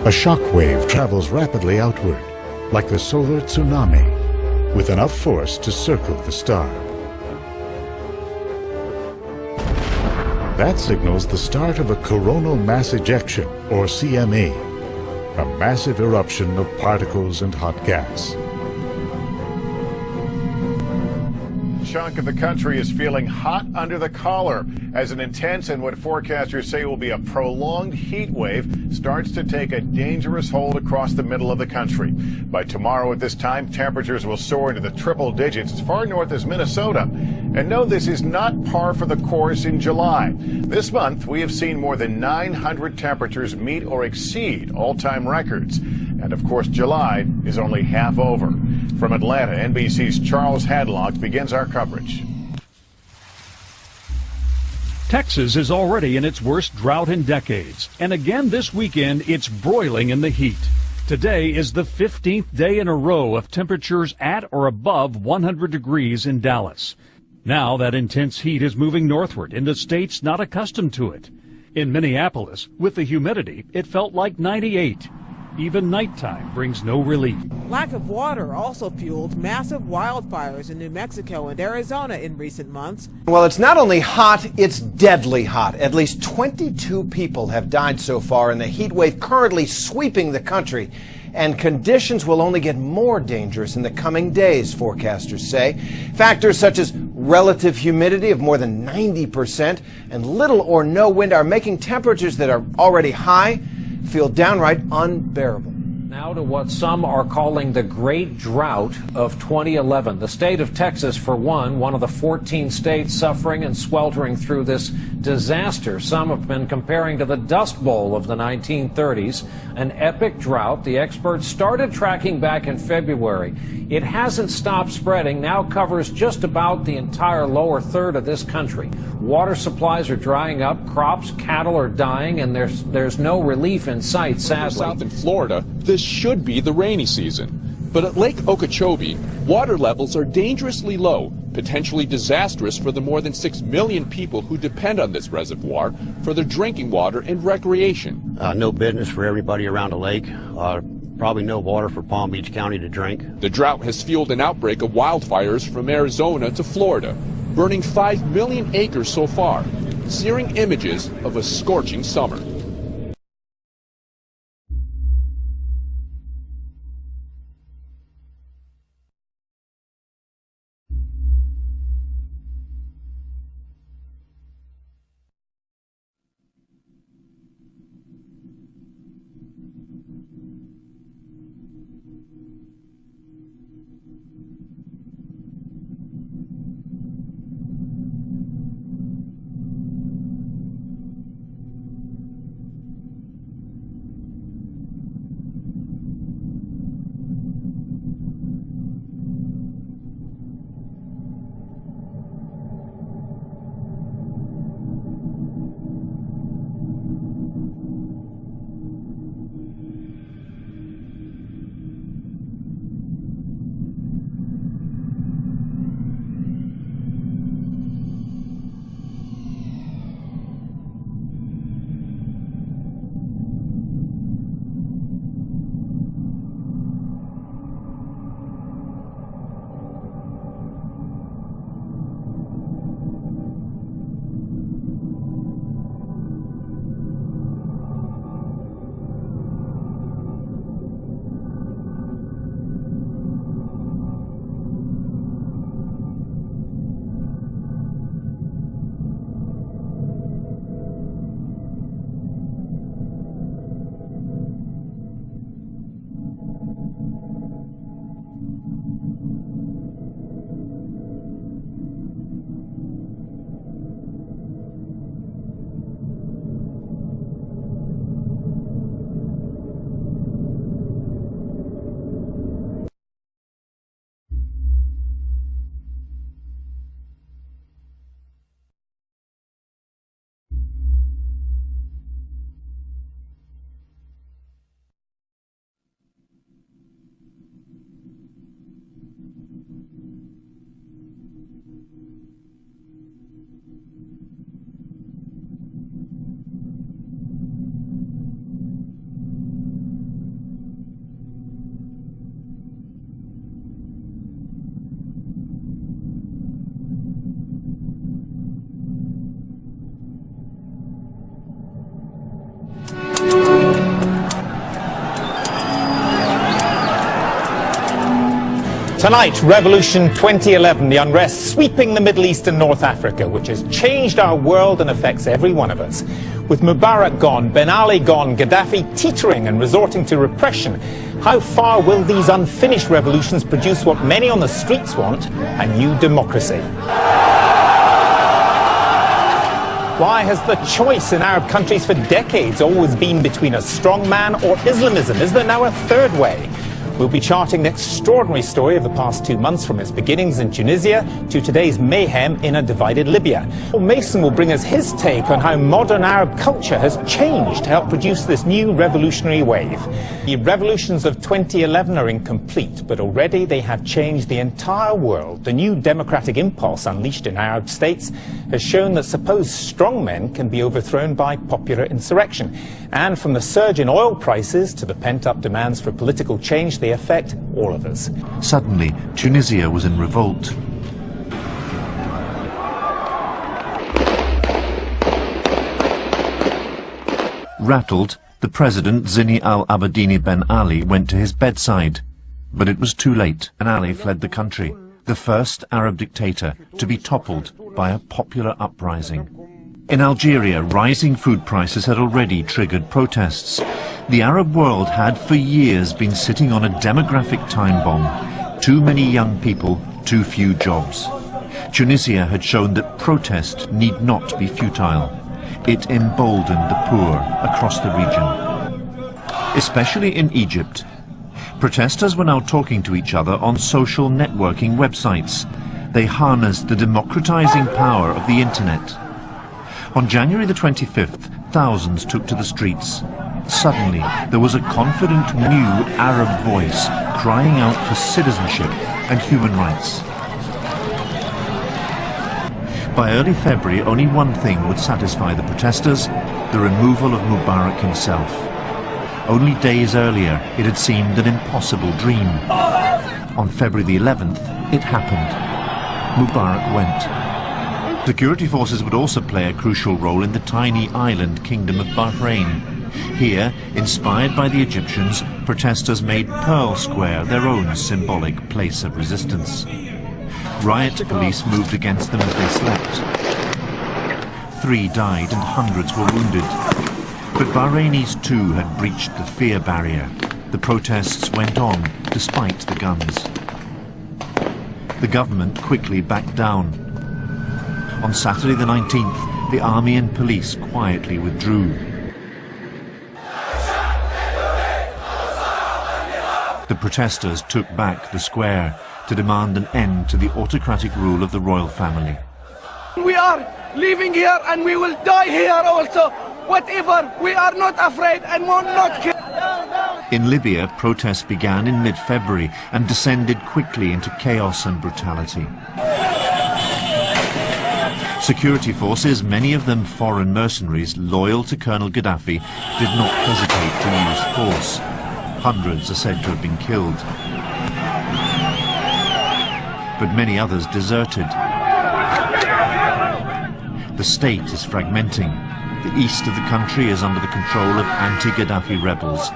A shock wave travels rapidly outward, like the solar tsunami, with enough force to circle the star. That signals the start of a coronal mass ejection, or CME, a massive eruption of particles and hot gas. A chunk of the country is feeling hot under the collar as an intense and what forecasters say will be a prolonged heat wave starts to take a dangerous hold across the middle of the country. By tomorrow at this time, temperatures will soar into the triple digits as far north as Minnesota. And no, this is not par for the course in July. This month, we have seen more than 900 temperatures meet or exceed all-time records. And of course, July is only half over. From Atlanta, NBC's Charles Hadlock begins our coverage. Texas is already in its worst drought in decades, and again this weekend it's broiling in the heat. Today is the 15th day in a row of temperatures at or above 100 degrees in Dallas. Now that intense heat is moving northward into states not accustomed to it. In Minneapolis, with the humidity, it felt like 98. Even nighttime brings no relief. Lack of water also fueled massive wildfires in New Mexico and Arizona in recent months. Well, it's not only hot, it's deadly hot. At least 22 people have died so far in the heat wave currently sweeping the country. And conditions will only get more dangerous in the coming days, forecasters say. Factors such as relative humidity of more than 90% and little or no wind are making temperatures that are already high feel downright unbearable. Now to what some are calling the Great Drought of 2011. The state of Texas, for one of the 14 states suffering and sweltering through this disaster. Some have been comparing to the Dust Bowl of the 1930s, an epic drought the experts started tracking back in February. It hasn't stopped spreading, now covers just about the entire lower third of this country. Water supplies are drying up, crops, cattle are dying, and there's no relief in sight, sadly. South in Florida, this should be the rainy season. But at Lake Okeechobee, water levels are dangerously low, potentially disastrous for the more than 6 million people who depend on this reservoir for their drinking water and recreation. No business for everybody around the lake. Probably no water for Palm Beach County to drink. The drought has fueled an outbreak of wildfires from Arizona to Florida, burning 5 million acres so far, searing images of a scorching summer. Tonight, Revolution 2011, the unrest sweeping the Middle East and North Africa, which has changed our world and affects every one of us. With Mubarak gone, Ben Ali gone, Gaddafi teetering and resorting to repression, how far will these unfinished revolutions produce what many on the streets want, a new democracy? Why has the choice in Arab countries for decades always been between a strongman or Islamism? Is there now a third way? We'll be charting the extraordinary story of the past 2 months, from its beginnings in Tunisia to today's mayhem in a divided Libya. Mason will bring us his take on how modern Arab culture has changed to help produce this new revolutionary wave. The revolutions of 2011 are incomplete, but already they have changed the entire world. The new democratic impulse unleashed in Arab states has shown that supposed strongmen can be overthrown by popular insurrection. And from the surge in oil prices to the pent-up demands for political change, they affect all of us. Suddenly, Tunisia was in revolt. Rattled, the president, Zini al-Abidine Ben Ali, went to his bedside. But it was too late, and Ali fled the country, the first Arab dictator to be toppled by a popular uprising. In Algeria, rising food prices had already triggered protests. The Arab world had for years been sitting on a demographic time bomb. Too many young people, too few jobs. Tunisia had shown that protest need not be futile. It emboldened the poor across the region. Especially in Egypt. Protesters were now talking to each other on social networking websites. They harnessed the democratizing power of the internet. On January the 25th, thousands took to the streets. Suddenly, there was a confident new Arab voice crying out for citizenship and human rights. By early February, only one thing would satisfy the protesters: the removal of Mubarak himself. Only days earlier, it had seemed an impossible dream. On February the 11th, it happened. Mubarak went. Security forces would also play a crucial role in the tiny island kingdom of Bahrain. Here, inspired by the Egyptians, protesters made Pearl Square their own symbolic place of resistance. Riot police moved against them as they slept. 3 died and hundreds were wounded. But Bahrainis too had breached the fear barrier. The protests went on despite the guns. The government quickly backed down. On Saturday the 19th, the army and police quietly withdrew. The protesters took back the square to demand an end to the autocratic rule of the royal family. We are living here and we will die here also. Whatever, we are not afraid and will not kill. In Libya, protests began in mid-February and descended quickly into chaos and brutality. Security forces, many of them foreign mercenaries loyal to Colonel Gaddafi, did not hesitate to use force. Hundreds are said to have been killed. But many others deserted. The state is fragmenting. The east of the country is under the control of anti-Gaddafi rebels.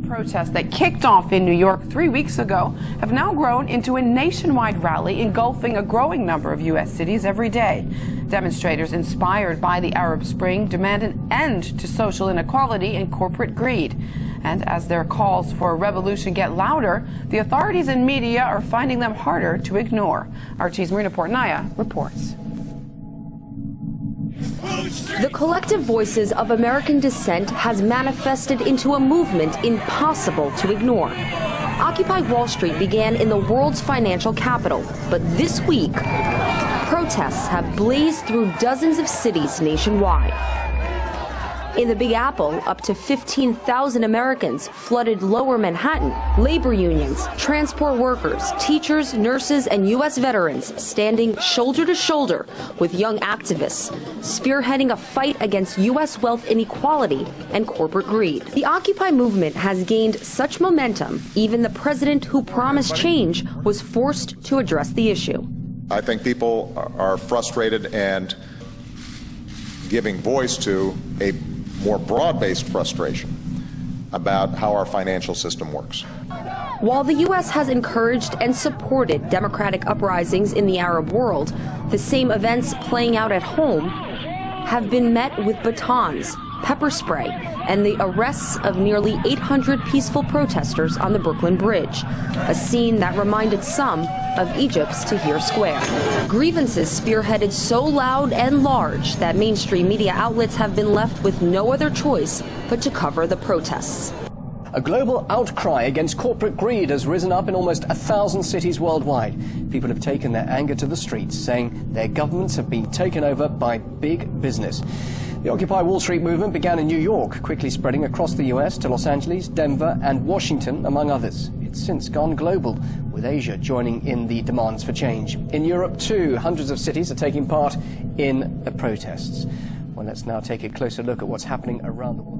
Protests that kicked off in New York 3 weeks ago have now grown into a nationwide rally engulfing a growing number of U.S. cities every day. Demonstrators inspired by the Arab Spring demand an end to social inequality and corporate greed. And as their calls for a revolution get louder, the authorities and media are finding them harder to ignore. RT's Marina Portnaya reports. The collective voices of American dissent has manifested into a movement impossible to ignore. Occupy Wall Street began in the world's financial capital, but this week, protests have blazed through dozens of cities nationwide. In the Big Apple, up to 15,000 Americans flooded lower Manhattan. Labor unions, transport workers, teachers, nurses, and U.S. veterans standing shoulder to shoulder with young activists, spearheading a fight against U.S. wealth inequality and corporate greed. The Occupy movement has gained such momentum, even the president who promised change was forced to address the issue. I think people are frustrated and giving voice to a more broad-based frustration about how our financial system works. While the U.S. has encouraged and supported democratic uprisings in the Arab world, the same events playing out at home have been met with batons, pepper spray, and the arrests of nearly 800 peaceful protesters on the Brooklyn Bridge, a scene that reminded some of Egypt's Tahrir Square. Grievances spearheaded so loud and large that mainstream media outlets have been left with no other choice but to cover the protests. A global outcry against corporate greed has risen up in almost 1,000 cities worldwide. People have taken their anger to the streets, saying their governments have been taken over by big business. The Occupy Wall Street movement began in New York, quickly spreading across the US to Los Angeles, Denver, and Washington, among others. It's since gone global, with Asia joining in the demands for change. In Europe, too, hundreds of cities are taking part in the protests. Well, let's now take a closer look at what's happening around the world.